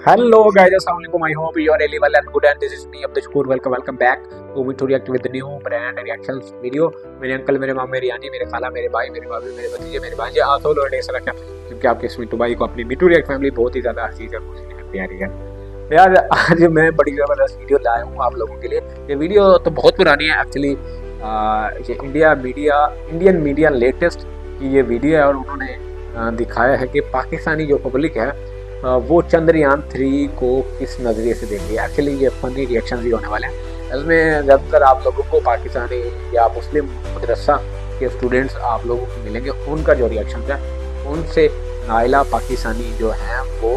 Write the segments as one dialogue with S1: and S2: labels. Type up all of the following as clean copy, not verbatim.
S1: Hello guys, assalamualaikum. I hope you are really well and good, and this is me Abdul Shakur. Welcome back to me to react with the new brand reactions video. मेरे uncle, मेरे मामा, मेरी aunty, मेरे खाला, मेरे भाई, मेरे भाभी, मेरे भतीजे, मेरे भांजे, आप सब लोग ऐसा रखा क्योंकि आपके इस मिट्टू भाई को अपनी मिट्टू रिएक्ट फैमिली बहुत ही ज़्यादा हसीज है, मुझे प्यारी है यार। आज मैं बड़ी ज़बरदस्त वीडियो लाया हूँ आप लोगों के लिए। ये वीडियो तो बहुत पुरानी है एक्चुअली, ये इंडियन मीडिया लेटेस्ट की ये वीडियो है और उन्होंने दिखाया है कि पाकिस्तानी जो पब्लिक है वो चंद्रयान 3 को किस नज़रिए से देख रही है। एक्चुअली ये फनी रिएक्शन ही होने वाले हैं। इसमें ज़्यादातर आप लोगों को पाकिस्तानी या मुस्लिम मदरसा के स्टूडेंट्स आप लोगों को मिलेंगे, उनका जो रिएक्शन है उनसे नाइला पाकिस्तानी जो हैं वो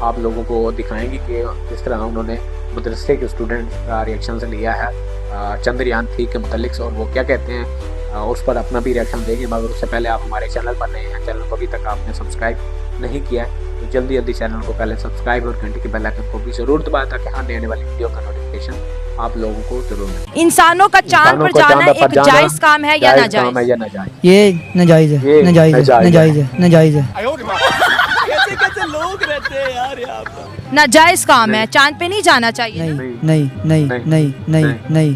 S1: आप लोगों को दिखाएंगी कि किस तरह उन्होंने मदरसे के स्टूडेंट्स का रिएक्शन से लिया है चंद्रयान 3 के मुतालिक, और वो क्या कहते हैं उस पर अपना भी रिएक्शन देंगे। मगर उससे पहले आप हमारे चैनल पर नए हैं, चैनल को अभी तक आपने सब्सक्राइब नहीं किया है तो जल्दी चैनल को पहले सब्सक्राइब और घंटे के बेल आइकन को भी जरूर दबाएं ताकि आने वाली वीडियो का नोटिफिकेशन आप लोगों को जरूर मिले।
S2: इंसानों का चांद पर जाना एक जायज काम है या नाजायज?
S3: ये नाजायज है, नाजायज है।
S4: कैसे लोग रहते हैं यार यहाँ पर।
S2: नाजायज काम है, चांद पे नहीं जाना चाहिए।
S3: नहीं।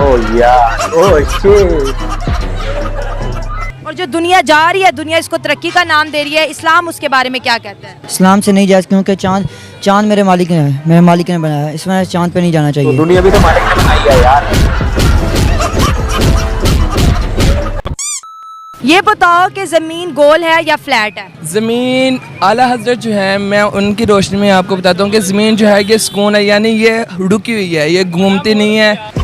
S1: ओह यार, ओह शिट।
S2: और जो दुनिया जा रही है, दुनिया इसको तरक्की का नाम दे रही है, इस्लाम उसके बारे में क्या कहता है?
S3: इस्लाम से नहीं जायज, क्योंकि चांद मेरे मालिक ने है, मेरे मालिक ने बनाया है, इसमें चांद पे नहीं जाना चाहिए।
S1: तो दुनिया भी तो मालिक ने बनाई है यार।
S2: ये बताओ कि जमीन गोल है या फ्लैट है?
S4: ज़मीन आला हजरत जो है, मैं उनकी रोशनी में आपको बताता हूँ कि ज़मीन जो है ये सुकून है, यानी ये रुकी हुई है, ये घूमती नहीं है।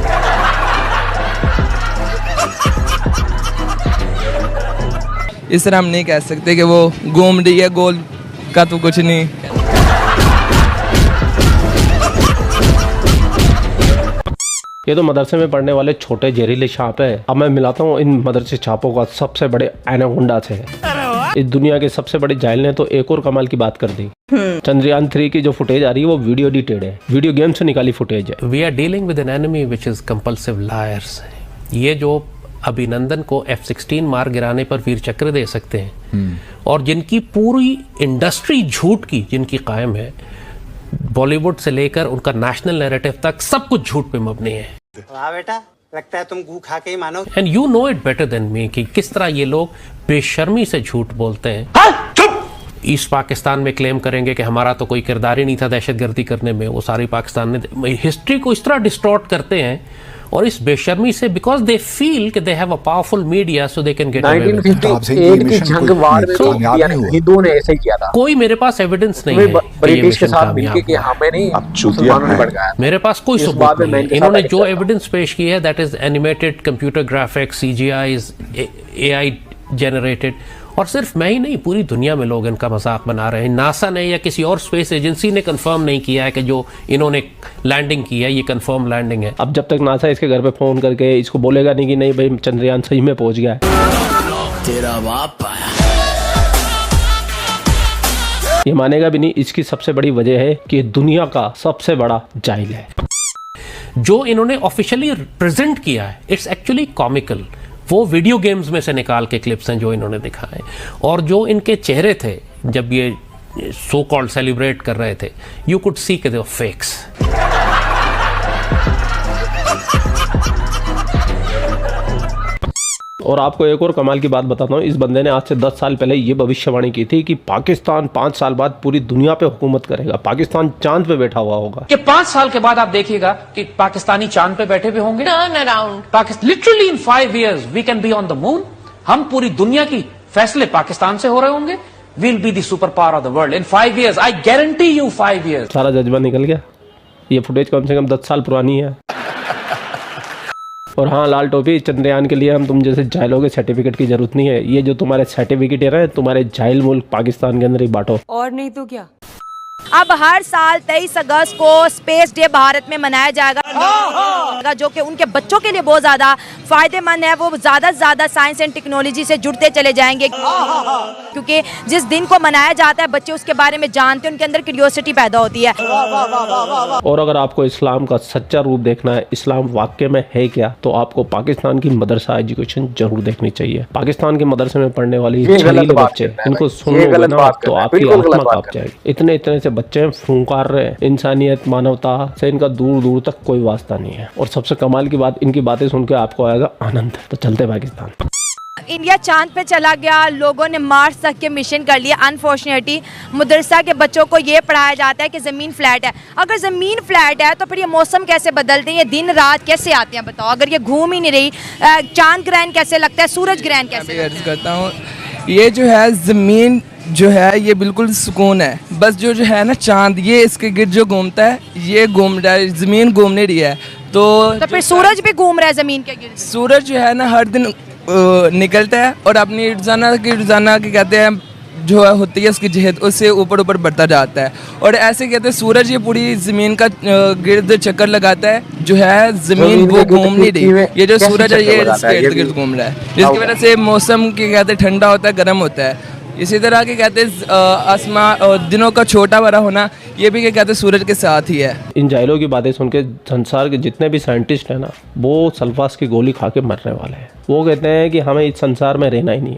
S4: इस तरह हम नहीं कह सकते कि वो घूम रही है, गोल का तो कुछ नहीं।
S5: ये तो मदरसे में पढ़ने वाले छोटे जहरीले सांप है। अब मैं मिलाता हूँ इन मदरसे सांपों का सबसे बड़े एनाकोंडा से। इस दुनिया के सबसे बड़े जाहिल ने तो एक और कमाल की बात कर दी। चंद्रयान 3 की जो फुटेज आ रही है वो वीडियो एडिटेड है, वीडियो गेम से निकाली फुटेज है।
S6: We are dealing with an enemy which is compulsive liars. ये जो अभिनंदन को F-16 मार गिराने पर वीर चक्र दे सकते हैं और जिनकी पूरी इंडस्ट्री झूठ की जिनकी कायम है, बॉलीवुड से लेकर उनका नेशनल नैरेटिव तक सब कुछ झूठ पे मबनी है।
S7: वाह बेटा, लगता है तुम गू खा के ही मानो।
S6: And you know it better than me कि किस तरह ये लोग बेशर्मी से झूठ बोलते हैं। ईस्ट पाकिस्तान में क्लेम करेंगे कि हमारा तो कोई किरदार ही नहीं था दहशतगर्दी करने में, वो सारी पाकिस्तान ने हिस्ट्री को इस तरह डिस्टॉर्ट करते हैं और इस बेशर्मी से, बिकॉज दे फील कि they have a powerful media so they can get away with it.
S1: 1958 की जंग वार में हिंदुओं ने ऐसे ही किया था।
S6: कोई मेरे पास एविडेंस नहीं है
S1: ब्रिटिश के साथ मिलके कि हमें नहीं, मुसलमानों ने बढ़ाया।
S6: मेरे पास कोई सबूत नहीं है। इन्होंने जो एविडेंस पेश की है that is animated computer graphics, CGI, AI generated, और सिर्फ मैं ही नहीं पूरी दुनिया में लोग इनका मजाक बना रहे हैं। नासा ने या किसी और स्पेस एजेंसी ने कंफर्म नहीं किया है कि जो इन्होंने लैंडिंग की है ये कंफर्म लैंडिंग है।
S5: अब जब तक नासा इसके घर पे फोन करके इसको बोलेगा नहीं कि नहीं भाई चंद्रयान सही में पहुंच गया है,
S4: तेरा बाप आया,
S5: ये मानेगा भी नहीं। इसकी सबसे बड़ी वजह है कि दुनिया का सबसे बड़ा जाहिल है।
S6: जो इन्होंने ऑफिशियली प्रेजेंट किया है इट्स एक्चुअली कॉमिकल। वो वीडियो गेम्स में से निकाल के क्लिप्स हैं जो इन्होंने दिखाए, और जो इनके चेहरे थे जब ये सो कॉल्ड सेलिब्रेट कर रहे थे, यू कुड सी के दे वर फेक्स।
S5: और आपको एक और कमाल की बात बताता हूँ, इस बंदे ने आज से 10 साल पहले ये भविष्यवाणी की थी कि पाकिस्तान 5 साल बाद पूरी दुनिया पे हुकूमत करेगा, पाकिस्तान चांद पे बैठा हुआ होगा।
S8: कि 5 साल के बाद आप देखिएगा कि पाकिस्तानी चांद पे बैठे हुए होंगे। Turn around literally in 5 years we can be on the moon. हम पूरी दुनिया की फैसले पाकिस्तान से हो रहे होंगे। We'll be the super power of the world in 5 years। I guarantee you 5 years।
S5: सारा जज्बा निकल गया। ये फुटेज कम से कम 10 साल पुरानी है। और हाँ लाल टोपी, चंद्रयान के लिए हम तुम जैसे जाहिलों के सर्टिफिकेट की जरूरत नहीं है। ये जो तुम्हारे सर्टिफिकेट है तुम्हारे जाहिल मुल्क पाकिस्तान के अंदर ही बांटो।
S2: और नहीं तो क्या। अब हर साल 23 अगस्त को स्पेस डे भारत में मनाया जाएगा, जो कि उनके बच्चों के लिए बहुत ज़्यादा फ़ायदेमंद है। वो ज़्यादा से ज़्यादा साइंस एंड टेक्नोलॉजी से जुड़ते चले जाएंगे, क्योंकि जिस दिन को मनाया जाता है बच्चे उसके बारे में जानते हैं, उनके अंदर क्यूरियोसिटी पैदा होती है।
S5: और अगर आपको इस्लाम का सच्चा रूप देखना है, इस्लाम वाकई में है क्या, तो आपको पाकिस्तान की मदरसा एजुकेशन जरूर देखनी चाहिए। पाकिस्तान के मदरसे में पढ़ने वाली छलीले बच्चे, इनको सुन लो ना तो आपकी आत्मा कांप जाएगी। इतने इतने से बच्चे फूंकार रहे हैं, इंसानियत मानवता से इनका दूर दूर तक कोई वास्ता नहीं है। और सबसे कमाल की बात, इनकी बातें सुन के आपको आएगा आनंद। तो चलते पाकिस्तान।
S2: इंडिया चांद पे चला गया, लोगों ने मार्स तक के मिशन कर लिए। अनफॉर्चुनेटली मदरसा के बच्चों को ये पढ़ाया जाता है कि ज़मीन फ्लैट है। अगर ज़मीन फ्लैट है तो फिर ये मौसम कैसे बदलते हैं, ये दिन रात कैसे आते हैं बताओ। अगर ये घूम ही नहीं रही, चांद ग्रहण कैसे लगता है, सूरज ग्रहण कैसे लगता है?
S4: करता हूँ, ये जो है ज़मीन जो है ये बिल्कुल सुकून है। बस जो है ना चांद, ये इसके गिर्द जो घूमता है, ये घूम रहा है, ज़मीन घूम नहीं रही है। तो
S2: फिर सूरज भी घूम रहा है ज़मीन के गिर्द।
S4: सूरज जो है ना हर दिन निकलता है और अपनी रोज़ाना की कहते हैं जो है होती है उसकी जहत, उससे ऊपर ऊपर बढ़ता जाता है। और ऐसे कहते हैं सूरज ये पूरी ज़मीन का गिर्द चक्कर लगाता है, जो है ज़मीन वो घूम नहीं रही। ये जो सूरज है ये इसके इर्द गिर्द घूम रहा है, जिसकी वजह से मौसम के कहते हैं ठंडा होता है, गर्म होता है। इसी तरह के कहते हैं आसमान दिनों का छोटा बड़ा होना, ये भी क्या कहते हैं सूरज के साथ ही है।
S5: इन जाहिलों की बातें सुन के संसार के जितने भी साइंटिस्ट हैं ना, वो सल्फास की गोली खा के मरने वाले हैं। वो कहते हैं कि हमें इस संसार में रहना ही नहीं है।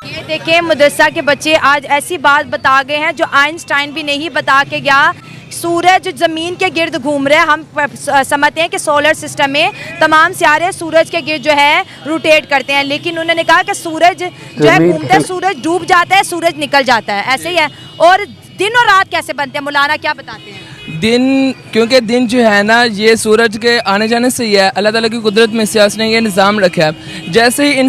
S2: ये देखिए मदरसा के बच्चे आज ऐसी बात बता गए हैं जो आइंस्टाइन भी नहीं बता के गया। सूरज ज़मीन के गिर्द घूम रहे हैं। हम समझते हैं कि सोलर सिस्टम में तमाम सितारे सूरज के गिर्द जो है रोटेट करते हैं, लेकिन उन्होंने कहा कि सूरज जो है घूमता है, सूरज डूब जाता है, सूरज निकल जाता है, ऐसे ही है। और दिन और रात कैसे बनते हैं, मौलाना क्या बताते हैं?
S4: दिन, क्योंकि दिन जो है ना ये सूरज के आने जाने से ही है। अल्लाह ताला की कुदरत में से उसने ये निज़ाम रखा है। जैसे ही इन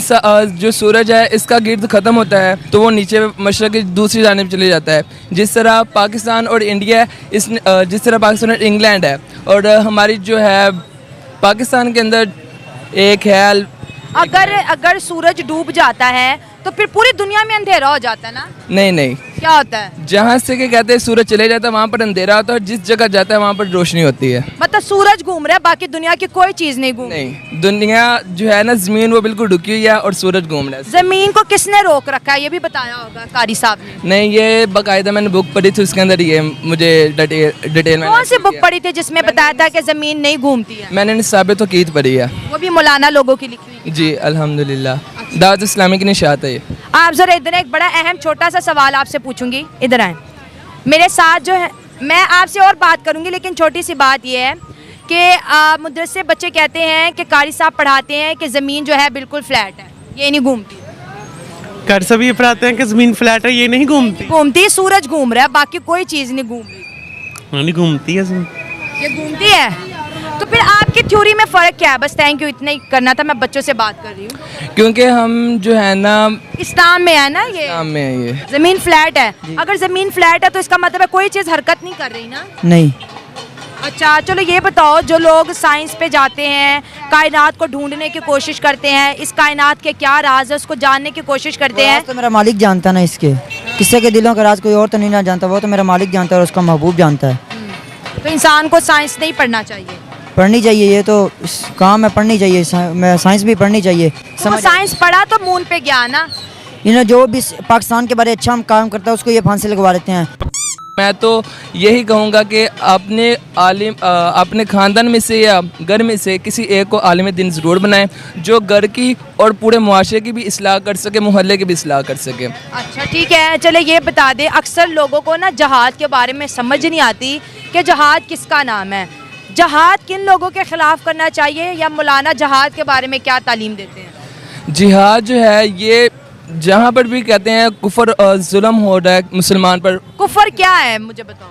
S4: जो सूरज है इसका गिर्द ख़त्म होता है तो वो नीचे मशरक़ की दूसरी जानिब चले जाता है। जिस तरह पाकिस्तान और इंडिया जिस तरह पाकिस्तान और इंग्लैंड है, और हमारी जो है पाकिस्तान के अंदर एक है।
S2: अगर सूरज डूब जाता है तो फिर पूरी दुनिया में अंधेरा हो जाता है ना?
S4: नहीं,
S2: क्या होता है?
S4: जहाँ से के कहते हैं सूरज चले जाता है वहाँ पर अंधेरा होता है, और जिस जगह जाता है वहाँ पर रोशनी होती है।
S2: मतलब सूरज घूम रहा है, बाकी दुनिया की कोई चीज नहीं घूम।
S4: नहीं, दुनिया जो है ना ज़मीन वो बिल्कुल रुकी हुई है और सूरज घूम रहा है।
S2: ज़मीन को किसने रोक रखा है ये भी बताया होगा कारी साहब ने।
S4: नहीं, ये बाकायदा मैंने बुक पढ़ी थी, उसके अंदर ये मुझे डिटेल में।
S2: कौन सी बुक पढ़ी थी जिसमें बताया था कि ज़मीन नहीं घूमती है?
S4: मैंने निसाब तौक़ीद पढ़ी है,
S2: वो भी मौलाना लोगों की लिखी हुई।
S4: जी अल्हम्दुलिल्लाह, दावत इस्लामी की निशात है ये।
S2: आप जरा इधर, एक बड़ा अहम छोटा सा सवाल आपसे पूछूंगी, इधर आए मेरे साथ। जो है मैं आपसे और बात करूंगी, लेकिन छोटी सी बात ये है कि मदरसे बच्चे कहते हैं कि कारी साहब पढ़ाते हैं कि ज़मीन जो है बिल्कुल फ्लैट है, ये नहीं घूमती।
S9: कारी साहब ये पढ़ाते हैं कि ज़मीन फ्लैट है, ये नहीं घूमती।
S2: सूरज घूम रहा है, बाकी कोई चीज़ नहीं घूम रही।
S9: नहीं घूमती है,
S2: ये घूमती है। तो फिर आपकी थ्योरी में फ़र्क क्या है? बस थैंक यू, इतना ही करना था, मैं बच्चों से बात कर रही हूँ।
S4: क्योंकि हम जो है ना
S2: इस्लाम में है ना, ये
S4: इस्लाम में है, ये
S2: ज़मीन फ्लैट है। अगर ज़मीन फ्लैट है तो इसका मतलब है कोई चीज़ हरकत नहीं कर रही ना?
S3: नहीं।
S2: अच्छा चलो ये बताओ, जो लोग साइंस पे जाते हैं, कायनात को ढूंढने की कोशिश करते हैं, इस कायनात के क्या राज है उसको जानने की कोशिश करते हैं,
S3: तो मेरा मालिक जानता ना, इसके किसी के दिलों का राज कोई और तो नहीं ना जानता, वो तो मेरा मालिक जानता है और उसका महबूब जानता है।
S2: तो इंसान को साइंस नहीं पढ़ना चाहिए?
S3: पढ़नी चाहिए, ये तो काम है, पढ़नी चाहिए, साइंस भी पढ़नी चाहिए।
S2: तो साइंस पढ़ा तो मून पे गया ना।
S3: जो भी पाकिस्तान के बारे अच्छा काम करता है उसको ये फांसी लगवा देते हैं।
S4: मैं तो यही कहूँगा कि अपने ख़ानदान में से या घर में से किसी एक को आलिम दिन ज़रूर बनाएं, जो घर की और पूरे मुआशरे की भी इस्लाह कर सके, मोहल्ले की भी इस्लाह कर सके।
S2: अच्छा ठीक है, चले ये बता दें, अक्सर लोगों को ना जहाद के बारे में समझ नहीं आती कि जहाद किसका नाम है। जहाद किन लोगों के ख़िलाफ़ करना चाहिए, या मौलाना जहाद के बारे में क्या तालीम देते हैं?
S4: जिहाद जो है ये जहाँ पर भी कहते हैं कुफर और जुल्म हो रहा है मुसलमान पर।
S2: कुफर क्या है मुझे बताओ?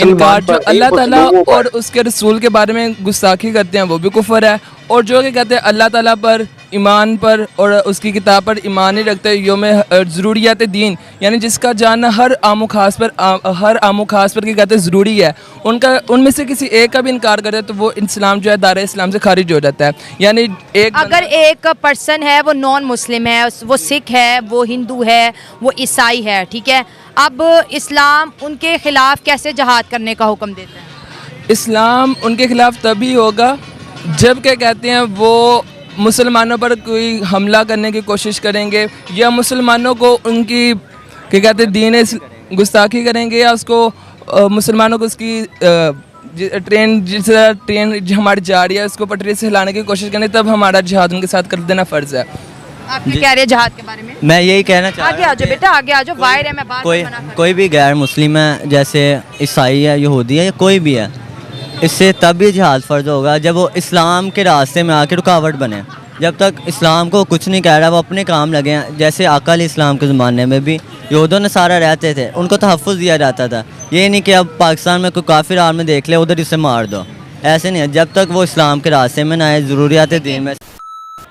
S4: इनकार जो अल्लाह ताला और उसके रसूल के बारे में गुस्ताखी करते हैं वो भी कुफर है, और जो कि कहते हैं अल्लाह ताला पर, ईमान पर और उसकी किताब पर ईमान नहीं रखते, योम ज़रूरियात दीन यानी जिसका जानना हर आमो खास पर क्या कहते हैं ज़रूरी है, उनमें से किसी एक का भी इनकार करे तो वो इस्लाम जो है दायरे इस्लाम से खारिज हो जाता है। यानी
S2: अगर एक पर्सन है वो नॉन मुस्लिम है, वो सिख है, वो हिंदू है, वो ईसाई है, ठीक है, अब इस्लाम उनके खिलाफ कैसे जहाद करने का हुक्म देता है?
S4: इस्लाम उनके खिलाफ तभी होगा जब क्या कहते हैं वो मुसलमानों पर कोई हमला करने की कोशिश करेंगे या मुसलमानों को उनकी क्या कहते हैं दीन गुस्ताखी करेंगे या उसको मुसलमानों को उसकी ट्रेन हमारी जा रही है उसको पटरी से हिलाने की कोशिश करें, तब हमारा जिहाद उनके साथ कर देना फ़र्ज़ है।
S2: आप क्या कह रहे हैं जहाद के बारे में?
S3: मैं यही कहना चाह
S2: आगे आ जाओ बेटा, आगे आ जाओ, वायर है, मैं बात
S3: कोई
S2: मना कर
S3: कोई भी गैर मुस्लिम है, जैसे ईसाई है, यहूदी है या कोई भी है, इससे तब भी जिहाद फ़र्ज होगा जब वो इस्लाम के रास्ते में आके रुकावट बने। जब तक इस्लाम को कुछ नहीं कह रहा, वो अपने काम लगे हैं। जैसे आका अलैहिस्सलाम के ज़माने में भी यहूदों नसारा रहते थे, उनको तहफ़्फ़ुज़ दिया जाता था। ये नहीं कि अब पाकिस्तान में कोई काफिर आर्मी देख ले उधर इसे मार दो, ऐसे नहीं है। जब तक वो इस्लाम के रास्ते में ना आए, ज़रूरियात दीन में।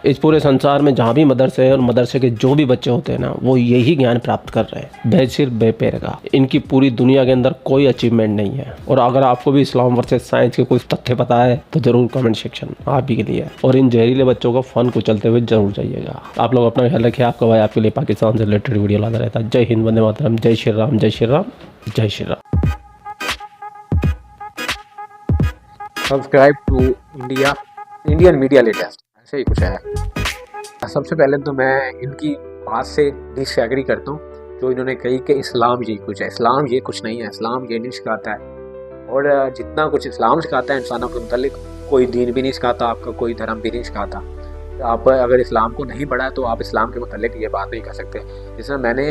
S5: इस पूरे संसार में जहाँ भी मदरसे हैं और मदरसे के जो भी बच्चे होते हैं ना, वो यही ज्ञान प्राप्त कर रहे हैं, बेसिर बेपेरगा। इनकी पूरी दुनिया के अंदर कोई अचीवमेंट नहीं है। और अगर आपको भी इस्लाम वर्सेस साइंस के कुछ तथ्य पता है तो जरूर कमेंट सेक्शन आप ही के लिए। और इन जहरीले बच्चों को फन को चलते हुए जरूर जाइएगा। आप लोग अपना ख्याल रखिए। आपका भाई आपके लिए पाकिस्तान से रिलेटेड वीडियो लाता रहता है। जय हिंद, वंदे मातरम, जय श्री राम, जय श्री राम, जय Shri Ram.
S1: Subscribe to Indian media latest, ऐसे ही कुछ है। सबसे पहले तो मैं इनकी बात से डिसएग्री करता हूँ जो इन्होंने कही कि इस्लाम ये कुछ है। इस्लाम ये कुछ नहीं है, इस्लाम ये नहीं सिखाता है। और जितना कुछ इस्लाम सिखाता है इंसानों के मुतालिक, कोई दीन भी नहीं सिखाता, आपका कोई धर्म भी नहीं सिखाता। आप अगर इस्लाम को नहीं पढ़ा है तो आप इस्लाम के मुतालिक ये बात नहीं कर सकते। जिसमें मैंने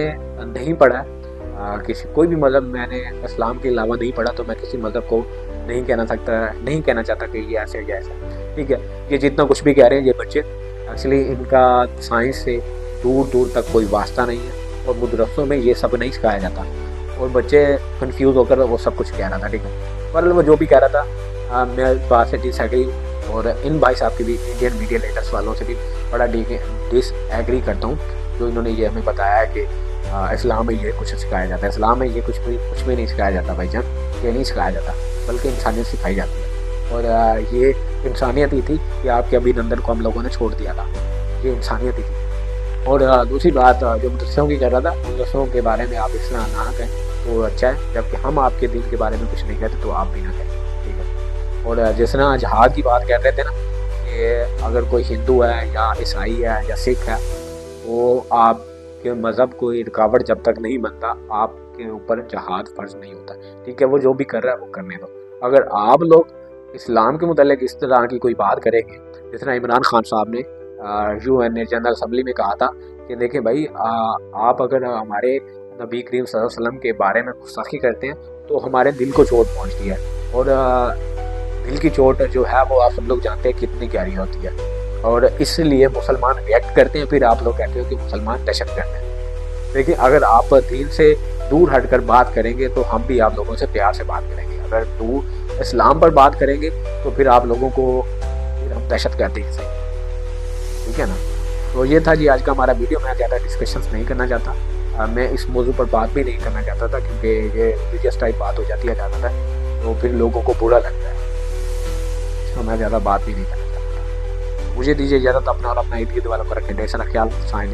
S1: नहीं पढ़ा है किसी कोई भी मज़हब, मैंने इस्लाम के अलावा नहीं पढ़ा, तो मैं किसी मज़हब को नहीं कहना चाहता कि ये ऐसे या ऐसा, ठीक है। ये जितना कुछ भी कह रहे हैं ये बच्चे, एक्चुअली इनका साइंस से दूर दूर तक कोई वास्ता नहीं है और मदरसों में ये सब नहीं सिखाया जाता और बच्चे कंफ्यूज होकर वो सब कुछ कह रहा था, ठीक है। पर वो जो भी कह रहा था मैं इस बात से डिसएग्री, और इन भाई साहब के भी इंडियन मीडिया लेटेस्ट वालों से भी बड़ा डिसएग्री करता हूँ जो इन्होंने ये हमें बताया है कि इस्लाम में ये कुछ सिखाया जाता है। इस्लाम में ये कुछ भी नहीं सिखाया जाता भाईजान, ये नहीं सिखाया जाता, बल्कि इंसानियत सिखाई जाती है। और ये इंसानियत ही थी कि आपके अभिनंदन को हम लोगों ने छोड़ दिया था, ये इंसानियत ही थी। और दूसरी बात जो मदरसों की कर रहा था, मदरसों के बारे में आप इस तरह ना कहें तो अच्छा है, जबकि हम आपके दिन के बारे में कुछ नहीं कहते तो आप भी ना कहें, ठीक है। और जिस तरह जहाद की बात कर रहे थे ना कि अगर कोई हिंदू है या ईसाई है या सिख है, वो आपके मज़हब कोई रुकावट जब तक नहीं बनता आपके ऊपर जहाद फ़र्ज नहीं होता, ठीक है। वो जो भी कर रहा है वो करने दो। अगर आप लोग इस्लाम के मुतालिक इस तरह की कोई बात करेंगे, जिस तरह इमरान खान साहब ने UN जनरल असम्बली में कहा था कि देखें भाई आप अगर हमारे नबी करीम सल्लल्लाहु अलैहि वसल्लम के बारे में गुस्ताखी करते हैं तो हमारे दिल को चोट पहुंचती है। और दिल की चोट जो है वो आप सब लोग जानते हैं कितनी गहरी होती है, और इसलिए मुसलमान रिएक्ट करते हैं। फिर आप लोग कहते हो कि मुसलमान दहशतगर्द हैं। देखिए, अगर आप दीन से दूर हटकर बात करेंगे तो हम भी आप लोगों से प्यार से बात करेंगे। अगर दूर इस्लाम पर बात करेंगे तो फिर आप लोगों को फिर हम दहशत कहते हैं, ठीक है ना। तो ये था जी आज का हमारा वीडियो। मैं ज़्यादा डिस्कशंस नहीं करना चाहता, मैं इस मौजू पर बात भी नहीं करना चाहता था क्योंकि ये रिलीजियस टाइप बात हो जाती है ज़्यादातर, तो फिर लोगों को बुरा लगता है, तो मैं ज़्यादा बात भी नहीं करना चाहता। मुझे दीजिए इजाज़त। अपना और अपना ईद वालों को रखें ढेर सारा ख्याल। साइन